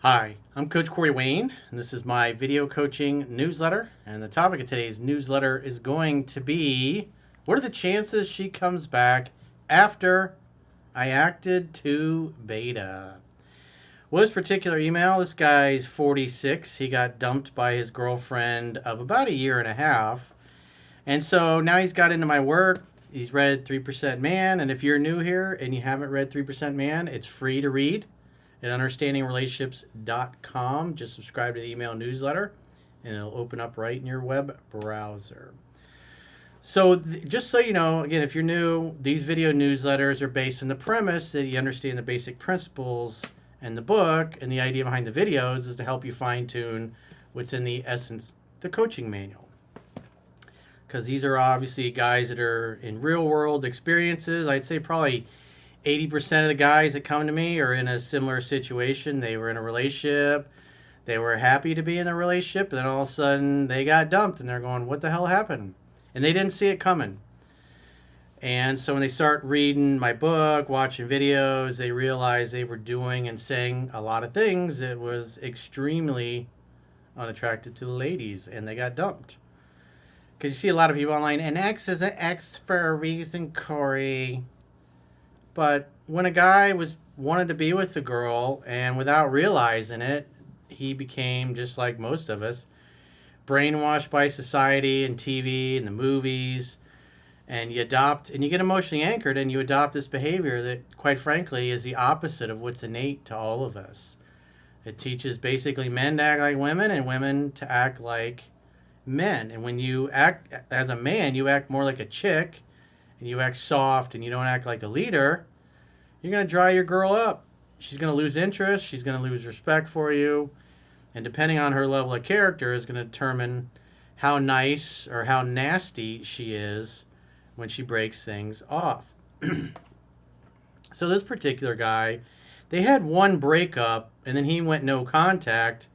Hi, I'm Coach Corey Wayne, and this is my video coaching newsletter. And the topic of today's newsletter is going to be, what are the chances she comes back after I acted to beta? Well, this particular email, this guy's 46. He got dumped by his girlfriend of about a year and a half. And so now he's got into my work. He's read 3% Man. And if you're new here and you haven't read 3% Man, it's free to read at understandingrelationships.com. Just subscribe to the email newsletter and it'll open up right in your web browser. So just so you know, again, if you're new, these video newsletters are based on the premise that you understand the basic principles and the book, and the idea behind the videos is to help you fine-tune what's in the essence, the coaching manual. Because these are obviously guys that are in real-world experiences. I'd say probably 80% of the guys that come to me are in a similar situation. They were in a relationship. They were happy to be in a relationship. And then all of a sudden they got dumped and they're going, what the hell happened? And they didn't see it coming. And so when they start reading my book, watching videos, they realize they were doing and saying a lot of things that was extremely unattractive to the ladies. And they got dumped. Because you see a lot of people online, an ex is an ex for a reason, Corey. But when a guy wanted to be with a girl and without realizing it, he became, just like most of us, brainwashed by society and TV and the movies. And you adopt, and you get emotionally anchored and you adopt this behavior that, quite frankly, is the opposite of what's innate to all of us. It teaches basically men to act like women and women to act like men. And when you act as a man, you act more like a chick, and you act soft and you don't act like a leader, you're going to dry your girl up. She's going to lose interest. She's going to lose respect for you. And depending on her level of character is going to determine how nice or how nasty she is when she breaks things off. So this particular guy, they had one breakup and then he went no contact,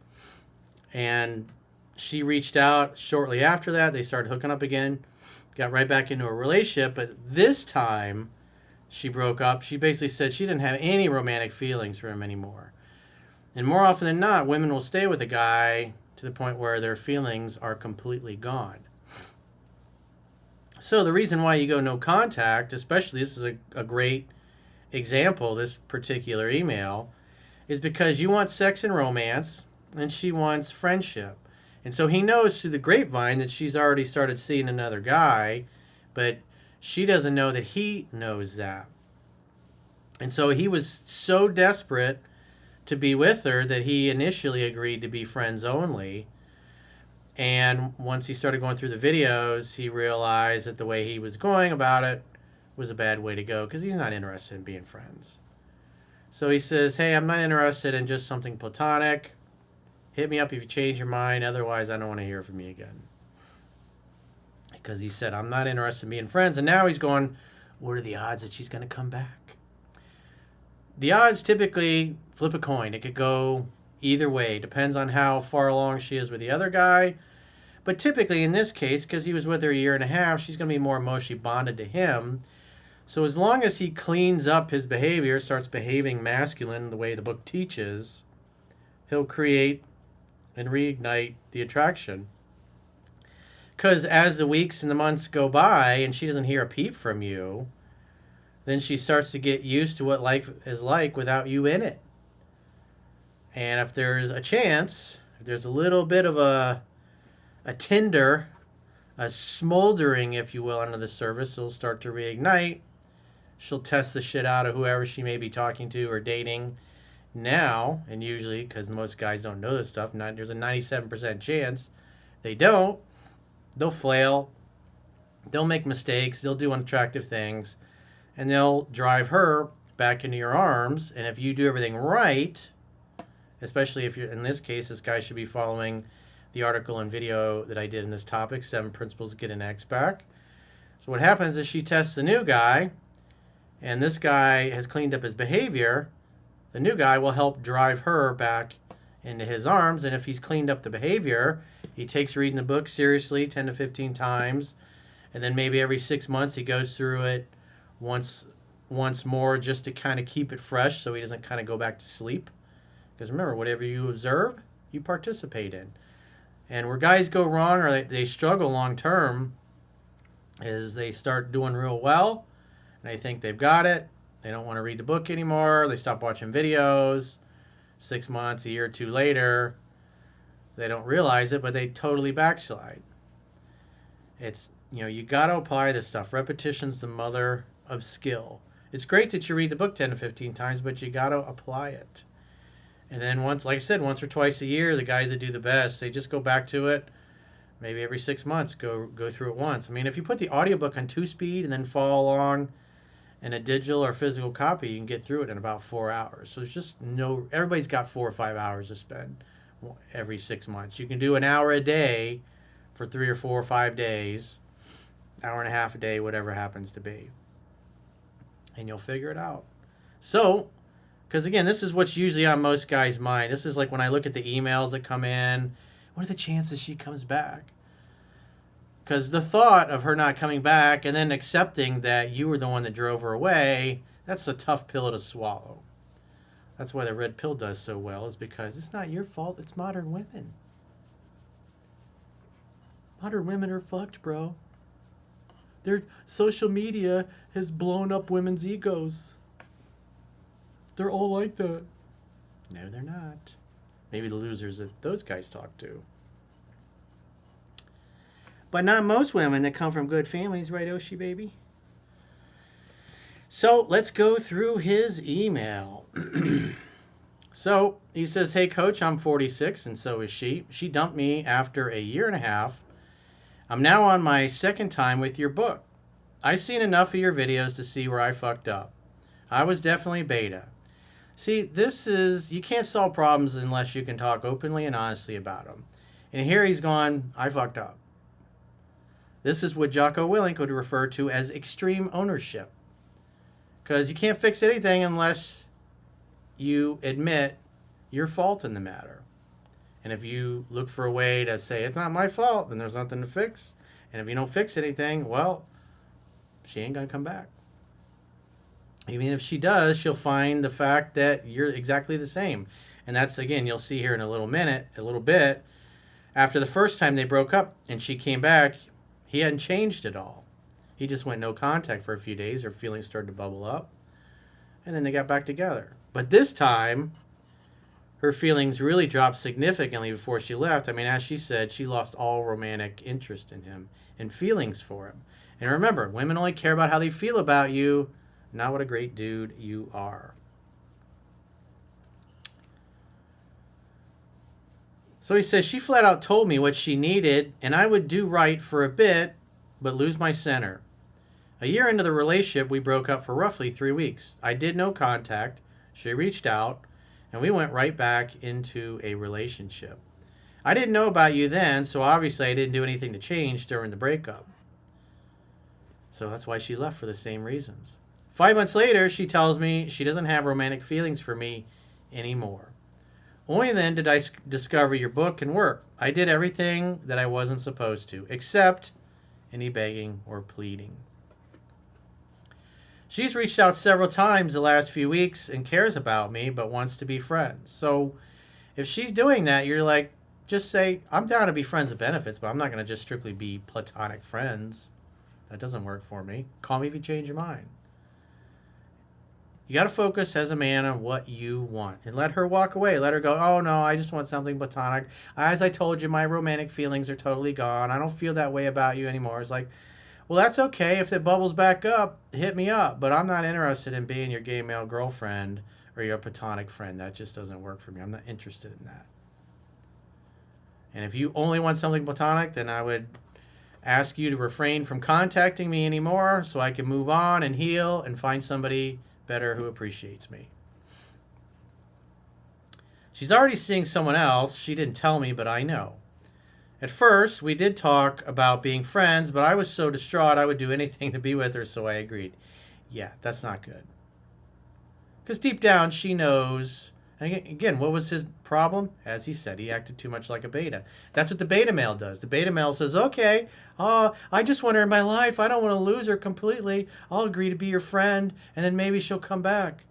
and she reached out shortly after that. They started hooking up again, got right back into a relationship, but this time she broke up. She basically said she didn't have any romantic feelings for him anymore. And more often than not, women will stay with a guy to the point where their feelings are completely gone. So the reason why you go no contact, especially this is a great example, this particular email, is because you want sex and romance and she wants friendship. And so he knows through the grapevine that she's already started seeing another guy, but she doesn't know that he knows that. And so he was so desperate to be with her that he initially agreed to be friends only. And once he started going through the videos, he realized that the way he was going about it was a bad way to go because he's not interested in being friends. So he says, hey, I'm not interested in just something platonic. Hit me up if you change your mind. Otherwise, I don't want to hear from you again. Because he said, I'm not interested in being friends. And now he's going, what are the odds that she's going to come back? The odds typically flip a coin. It could go either way. Depends on how far along she is with the other guy. But typically in this case, because he was with her a year and a half, she's going to be more emotionally bonded to him. So as long as he cleans up his behavior, starts behaving masculine the way the book teaches, he'll create and reignite the attraction. Because as the weeks and the months go by and she doesn't hear a peep from you, then she starts to get used to what life is like without you in it. And if there's a chance, if there's a little bit of a tinder, a smoldering, if you will, under the surface, it'll start to reignite. She'll test the shit out of whoever she may be talking to or dating now. And usually, because most guys don't know this stuff, there's a 97% chance they don't. They'll flail. They'll make mistakes. They'll do unattractive things. And they'll drive her back into your arms. And if you do everything right, especially if you're, in this case, this guy should be following the article and video that I did in this topic, 7 Principles to Get an Ex Back. So what happens is she tests the new guy, and this guy has cleaned up his behavior. The new guy will help drive her back into his arms. And if he's cleaned up the behavior, he takes reading the book seriously 10 to 15 times. And then maybe every 6 months he goes through it once more just to kind of keep it fresh so he doesn't kind of go back to sleep. Because remember, whatever you observe, you participate in. And where guys go wrong or they struggle long term is they start doing real well and they think they've got it. They don't want to read the book anymore. They stop watching videos. 6 months, a year or two later, they don't realize it, but they totally backslide. It's, you got to apply this stuff. Repetition's the mother of skill. It's great that you read the book 10 to 15 times, but you got to apply it. And then once, like I said, once or twice a year, the guys that do the best, they just go back to it. Maybe every 6 months, go through it once. I mean, if you put the audiobook on 2-speed and then follow along in a digital or physical copy, you can get through it in about 4 hours. So there's just everybody's got 4 or 5 hours to spend every 6 months. You can do an hour a day for 3 or 4 or 5 days, hour and a half a day, whatever happens to be. And you'll figure it out. So, because again, this is what's usually on most guys' mind. This is like when I look at the emails that come in, what are the chances she comes back? Because the thought of her not coming back and then accepting that you were the one that drove her away, that's a tough pill to swallow. That's why the red pill does so well, is because it's not your fault, it's modern women. Modern women are fucked, bro. Their social media has blown up women's egos. They're all like that. No, they're not. Maybe the losers that those guys talk to. But not most women that come from good families, right, Oshi baby? So let's go through his email. So he says, hey, coach, I'm 46, and so is she. She dumped me after a year and a half. I'm now on my second time with your book. I've seen enough of your videos to see where I fucked up. I was definitely beta. See, this is, you can't solve problems unless you can talk openly and honestly about them. And here he's gone, I fucked up. This is what Jocko Willink would refer to as extreme ownership. Because you can't fix anything unless you admit your fault in the matter. And if you look for a way to say, it's not my fault, then there's nothing to fix. And if you don't fix anything, well, she ain't going to come back. Even if she does, she'll find the fact that you're exactly the same. And that's, again, you'll see here in a little bit, after the first time they broke up and she came back, he hadn't changed at all. He just went no contact for a few days. Her feelings started to bubble up. And then they got back together. But this time, her feelings really dropped significantly before she left. I mean, as she said, she lost all romantic interest in him and feelings for him. And remember, women only care about how they feel about you, not what a great dude you are. So he says, she flat out told me what she needed, and I would do right for a bit, but lose my center. A year into the relationship, we broke up for roughly 3 weeks. I did no contact. She reached out, and we went right back into a relationship. I didn't know about you then, so obviously I didn't do anything to change during the breakup. So that's why she left, for the same reasons. 5 months later, she tells me she doesn't have romantic feelings for me anymore. Only then did I discover your book and work. I did everything that I wasn't supposed to, except any begging or pleading. She's reached out several times the last few weeks and cares about me, but wants to be friends. So if she's doing that, you're like, just say, I'm down to be friends with benefits, but I'm not going to just strictly be platonic friends. That doesn't work for me. Call me if you change your mind. You got to focus as a man on what you want and let her walk away. Let her go, oh no, I just want something platonic. As I told you, my romantic feelings are totally gone. I don't feel that way about you anymore. It's like, well, that's okay. If it bubbles back up, hit me up. But I'm not interested in being your gay male girlfriend or your platonic friend. That just doesn't work for me. I'm not interested in that. And if you only want something platonic, then I would ask you to refrain from contacting me anymore so I can move on and heal and find somebody better who appreciates me. She's already seeing someone else. She didn't tell me, but I know. At first, we did talk about being friends, but I was so distraught I would do anything to be with her, so I agreed. Yeah, that's not good. Because deep down, she knows. And again, what was his problem? As he said, he acted too much like a beta. That's what the beta male does. The beta male says, okay, I just want her in my life. I don't want to lose her completely. I'll agree to be your friend, and then maybe she'll come back.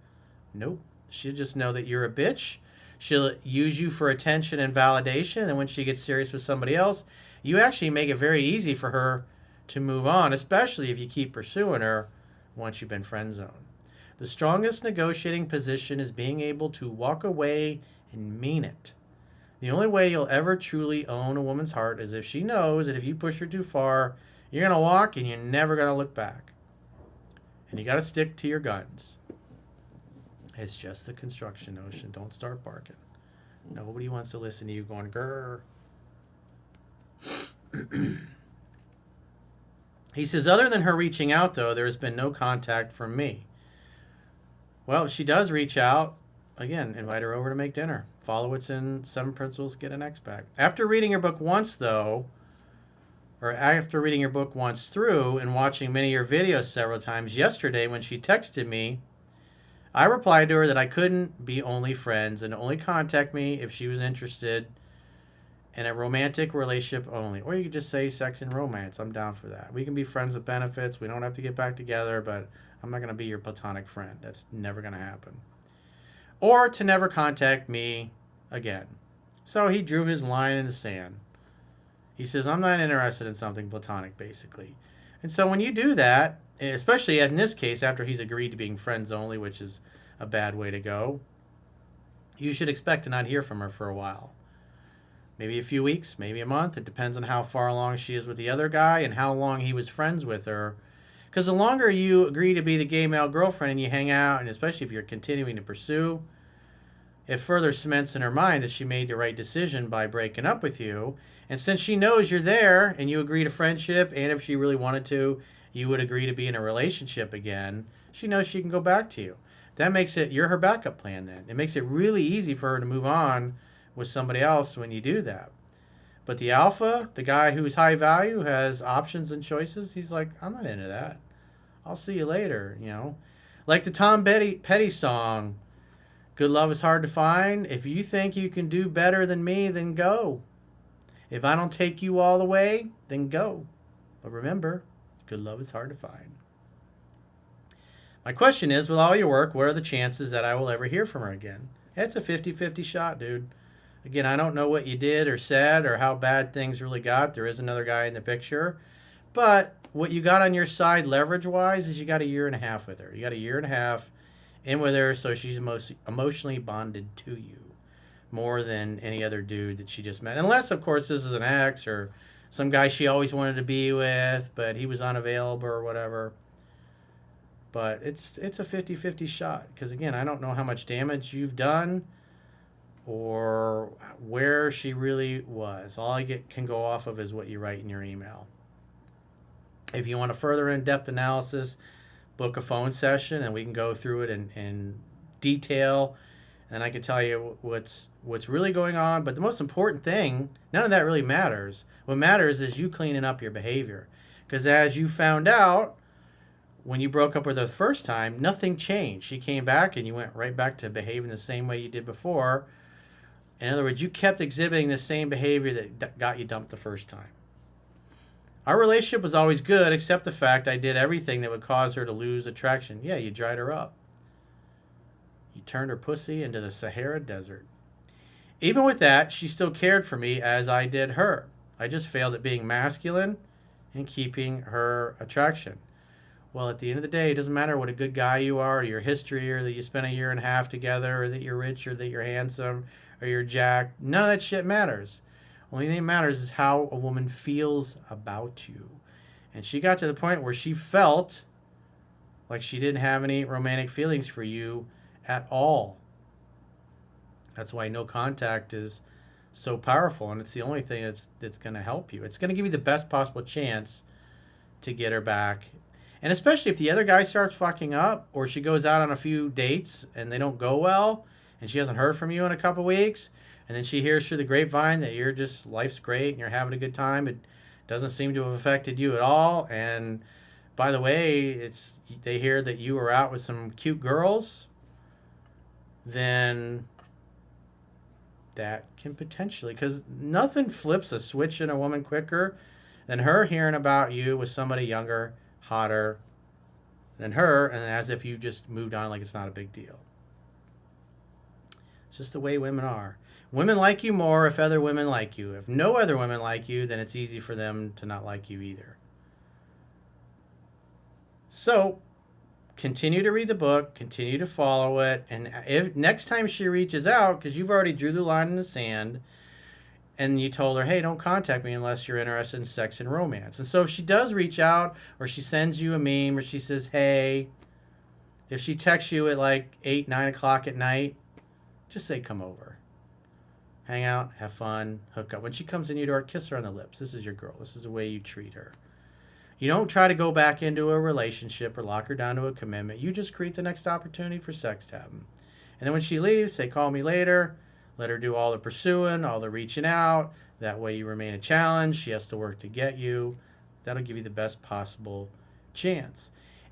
Nope. She'll just know that you're a bitch. She'll use you for attention and validation, and when she gets serious with somebody else, you actually make it very easy for her to move on, especially if you keep pursuing her once you've been friend zoned. The strongest negotiating position is being able to walk away and mean it. The only way you'll ever truly own a woman's heart is if she knows that if you push her too far, you're going to walk and you're never going to look back. And you got to stick to your guns. It's just the construction notion. Don't start barking. Nobody wants to listen to you going, grrr. He says, other than her reaching out, though, there has been no contact from me. Well, if she does reach out, again, invite her over to make dinner. Follow what's in 7 Principles, Get an X Back. After reading your book once, though, or after reading your book once through and watching many of your videos several times, yesterday when she texted me, I replied to her that I couldn't be only friends and only contact me if she was interested in a romantic relationship only. Or you could just say sex and romance. I'm down for that. We can be friends with benefits. We don't have to get back together, but I'm not going to be your platonic friend. That's never going to happen. Or to never contact me again. So he drew his line in the sand. He says, I'm not interested in something platonic, basically. And so when you do that, especially in this case, after he's agreed to being friends only, which is a bad way to go, you should expect to not hear from her for a while. Maybe a few weeks, maybe a month. It depends on how far along she is with the other guy and how long he was friends with her. Because the longer you agree to be the gay male girlfriend and you hang out, and especially if you're continuing to pursue, it further cements in her mind that she made the right decision by breaking up with you. And since she knows you're there and you agree to friendship, and if she really wanted to, you would agree to be in a relationship again, she knows she can go back to you. That makes it, you're her backup plan then. It makes it really easy for her to move on with somebody else when you do that. But the alpha, the guy who's high value, has options and choices, he's like, I'm not into that. I'll see you later, you know. Like the Tom Petty song, good love is hard to find. If you think you can do better than me, then go. If I don't take you all the way, then go. But remember, good love is hard to find. My question is, with all your work, what are the chances that I will ever hear from her again? It's a 50-50 shot, dude. Again, I don't know what you did or said or how bad things really got. There is another guy in the picture. But what you got on your side leverage-wise is you got a year and a half with her. You got a year and a half in with her, so she's emotionally bonded to you more than any other dude that she just met. Unless, of course, this is an ex or some guy she always wanted to be with, but he was unavailable or whatever. But it's a 50-50 shot. Because, again, I don't know how much damage you've done or where she really was. All I can go off of is what you write in your email. If you want a further in-depth analysis, book a phone session and we can go through it in detail. And I can tell you what's really going on. But the most important thing, none of that really matters. What matters is you cleaning up your behavior. Because as you found out, when you broke up with her the first time, nothing changed. She came back and you went right back to behaving the same way you did before. In other words, you kept exhibiting the same behavior that got you dumped the first time. Our relationship was always good, except the fact I did everything that would cause her to lose attraction. Yeah, you dried her up. You turned her pussy into the Sahara Desert. Even with that, she still cared for me as I did her. I just failed at being masculine and keeping her attraction. Well, at the end of the day, it doesn't matter what a good guy you are, or your history, or that you spent a year and a half together, or that you're rich, or that you're handsome, or you're jacked. None of that shit matters. Only thing that matters is how a woman feels about you. And she got to the point where she felt like she didn't have any romantic feelings for you at all. That's why no contact is so powerful, and it's the only thing that's going to help you. It's going to give you the best possible chance to get her back. And especially if the other guy starts fucking up, or she goes out on a few dates and they don't go well, and she hasn't heard from you in a couple weeks, and then she hears through the grapevine that you're just, life's great and you're having a good time. It doesn't seem to have affected you at all. And by the way, they hear that you were out with some cute girls, then that can potentially, because nothing flips a switch in a woman quicker than her hearing about you with somebody younger, hotter than her, and as if you just moved on like it's not a big deal. It's just the way women are. Women like you more if other women like you. If no other women like you, then it's easy for them to not like you either. So, continue to read the book, continue to follow it, and if next time she reaches out, because you've already drew the line in the sand, and you told her, hey, don't contact me unless you're interested in sex and romance. And so if she does reach out, or she sends you a meme, or she says, hey, if she texts you at like 8, 9 o'clock at night, just say, come over. Hang out, have fun, hook up. When she comes in your door, kiss her on the lips. This is your girl. This is the way you treat her. You don't try to go back into a relationship or lock her down to a commitment. You just create the next opportunity for sex tabbing. And then when she leaves, say, call me later. Let her do all the pursuing, all the reaching out. That way you remain a challenge. She has to work to get you. That'll give you the best possible chance.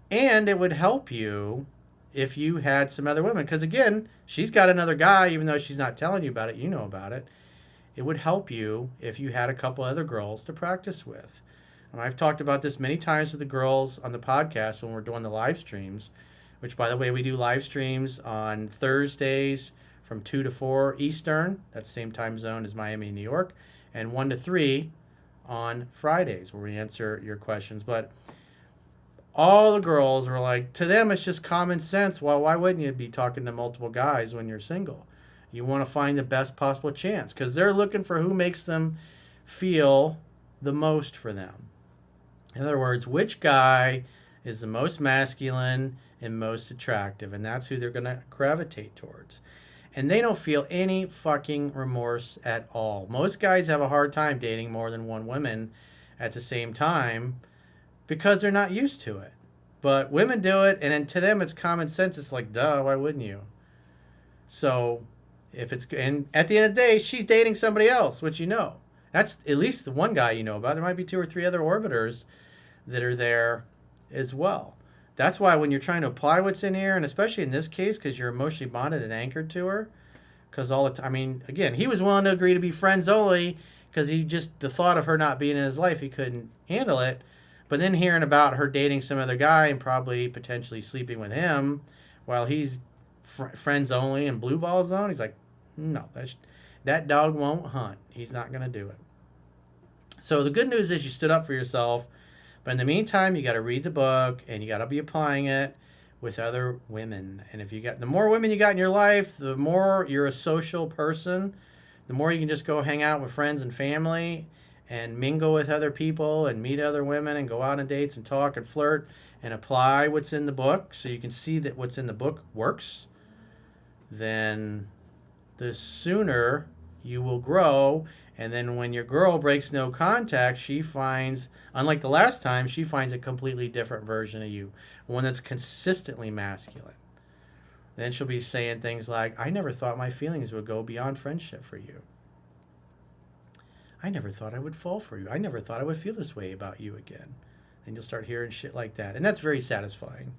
And it would help you if you had some other women. Because again, she's got another guy, even though she's not telling you about it. You know about it. It would help you if you had a couple other girls to practice with. And I've talked about this many times with the girls on the podcast when we're doing the live streams, which, by the way, we do live streams on Thursdays from 2 to 4 Eastern. That's the same time zone as Miami and New York. And 1 to 3 on Fridays where we answer your questions. But all the girls were like, to them, it's just common sense. Well, why wouldn't you be talking to multiple guys when you're single? You want to find the best possible chance because they're looking for who makes them feel the most for them. In other words, which guy is the most masculine and most attractive, and that's who they're going to gravitate towards. And they don't feel any fucking remorse at all. Most guys have a hard time dating more than one woman at the same time because they're not used to it. But women do it, and then to them it's common sense. It's like, duh, why wouldn't you? So, and at the end of the day, she's dating somebody else, which you know. That's at least the one guy you know about. There might be 2 or 3 other orbiters that are there as well. That's why when you're trying to apply what's in here, and especially in this case, because you're emotionally bonded and anchored to her, because all the time, I mean, again, he was willing to agree to be friends only because the thought of her not being in his life, he couldn't handle it. But then hearing about her dating some other guy and probably potentially sleeping with him while he's friends only and blue ball zone, he's like, no, that dog won't hunt. He's not going to do it. So the good news is you stood up for yourself. But in the meantime, you got to read the book and you got to be applying it with other women. And the more women you got in your life, the more you're a social person, the more you can just go hang out with friends and family and mingle with other people and meet other women and go out on dates and talk and flirt and apply what's in the book so you can see that what's in the book works, then the sooner you will grow. And then when your girl breaks no contact, she finds, unlike the last time, she finds a completely different version of you, one that's consistently masculine. Then she'll be saying things like, I never thought my feelings would go beyond friendship for you. I never thought I would fall for you. I never thought I would feel this way about you again. And you'll start hearing shit like that. And that's very satisfying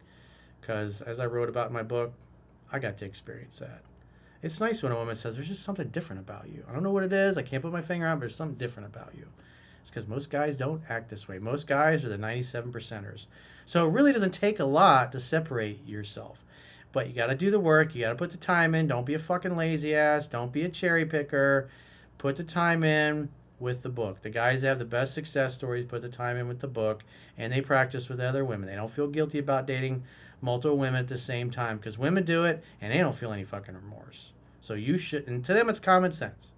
because, as I wrote about in my book, I got to experience that. It's nice when a woman says, there's just something different about you. I don't know what it is. I can't put my finger on it, but there's something different about you. It's because most guys don't act this way. Most guys are the 97%ers. So it really doesn't take a lot to separate yourself. But you got to do the work. You got to put the time in. Don't be a fucking lazy ass. Don't be a cherry picker. Put the time in with the book. The guys that have the best success stories put the time in with the book, and they practice with other women. They don't feel guilty about dating multiple women at the same time because women do it and they don't feel any fucking remorse. So you shouldn't, and to them it's common sense.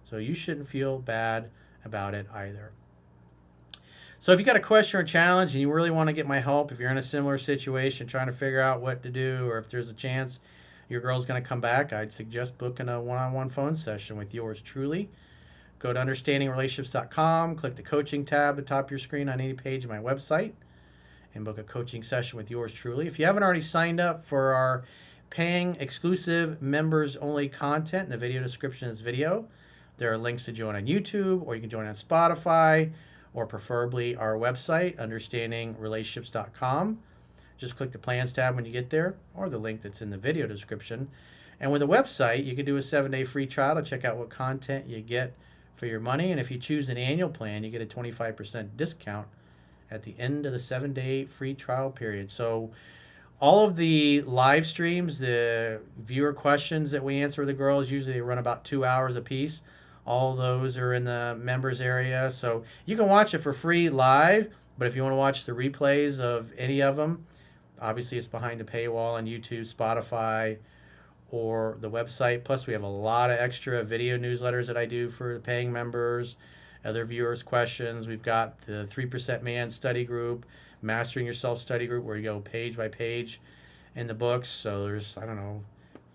So you shouldn't feel bad about it either. So if you got a question or a challenge and you really want to get my help, if you're in a similar situation trying to figure out what to do, or if there's a chance your girl's going to come back, I'd suggest booking a one-on-one phone session with yours truly. Go to understandingrelationships.com, click the coaching tab at the top of your screen on any page of my website, and book a coaching session with yours truly. If you haven't already signed up for our paying exclusive members only content in the video description of this video, there are links to join on YouTube, or you can join on Spotify, or preferably our website, understandingrelationships.com. Just click the plans tab when you get there, or the link that's in the video description. And with the website, you can do a 7-day free trial to check out what content you get for your money. And if you choose an annual plan, you get a 25% discount at the end of the 7-day free trial period. So All of the live streams, the viewer questions that we answer with the girls, usually they run about 2 hours a piece. All those are in the members area. So you can watch it for free live, but if you want to watch the replays of any of them, obviously it's behind the paywall on YouTube, Spotify, or the website. Plus, we have a lot of extra video newsletters that I do for the paying members, other viewers' questions. We've got the 3% Man study group, Mastering Yourself study group, where you go page by page in the books. So there's, I don't know,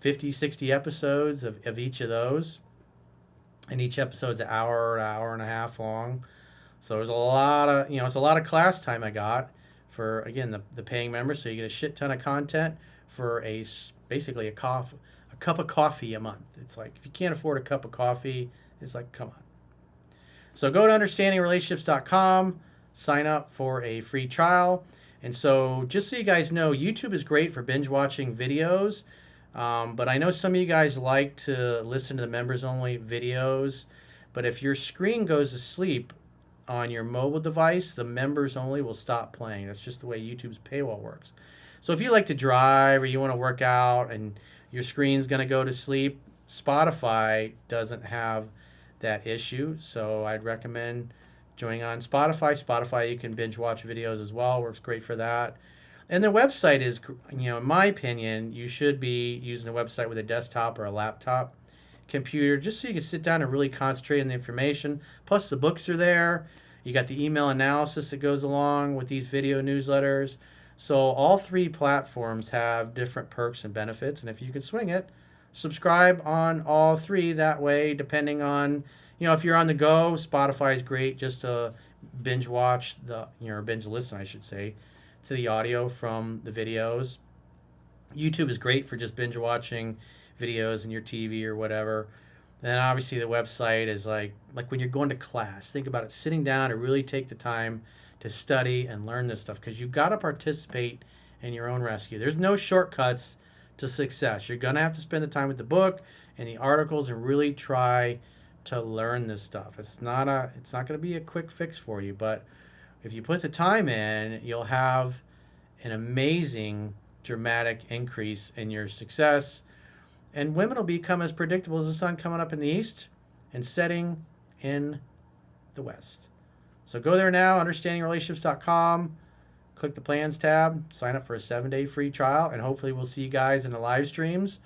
50, 60 episodes of each of those. And each episode's an hour and a half long. So there's a lot of, it's a lot of class time I got for, again, the paying members. So you get a shit ton of content for basically a cup of coffee a month. It's like, if you can't afford a cup of coffee, it's like, come on. So go to understandingrelationships.com, sign up for a free trial. And so just so you guys know, YouTube is great for binge watching videos. But I know some of you guys like to listen to the members only videos. But if your screen goes to sleep on your mobile device, the members only will stop playing. That's just the way YouTube's paywall works. So if you like to drive or you want to work out and your screen's going to go to sleep, Spotify doesn't have that issue. So I'd recommend joining on Spotify. Spotify, you can binge watch videos as well. Works great for that. And the website is, in my opinion, you should be using the website with a desktop or a laptop computer just so you can sit down and really concentrate on the information. Plus, the books are there. You got the email analysis that goes along with these video newsletters. So all three platforms have different perks and benefits. And if you can swing it, subscribe on all three. That way, depending on, if you're on the go, Spotify is great just to binge watch binge listen, I should say, to the audio from the videos. YouTube is great for just binge watching videos in your TV or whatever. And then obviously the website is like when you're going to class. Think about it, sitting down and really take the time to study and learn this stuff, because you've got to participate in your own rescue. There's no shortcuts to success. You're going to have to spend the time with the book and the articles and really try to learn this stuff. It's not going to be a quick fix for you, but if you put the time in, you'll have an amazing dramatic increase in your success. And women will become as predictable as the sun coming up in the east and setting in the west. So go there now, understandingrelationships.com, click the plans tab, sign up for a 7-day free trial, and hopefully we'll see you guys in the live streams.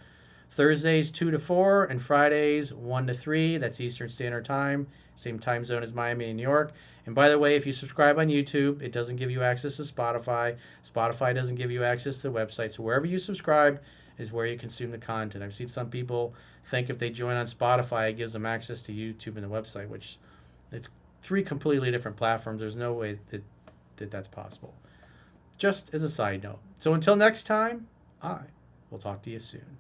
Thursdays 2 to 4 and Fridays 1 to 3. That's Eastern Standard Time, same time zone as Miami and New York. And by the way, if you subscribe on YouTube, it doesn't give you access to Spotify. Spotify doesn't give you access to the website. So wherever you subscribe is where you consume the content. I've seen some people think if they join on Spotify, it gives them access to YouTube and the website, which it's 3 completely different platforms. There's no way that that's possible. Just as a side note. So until next time, I will talk to you soon.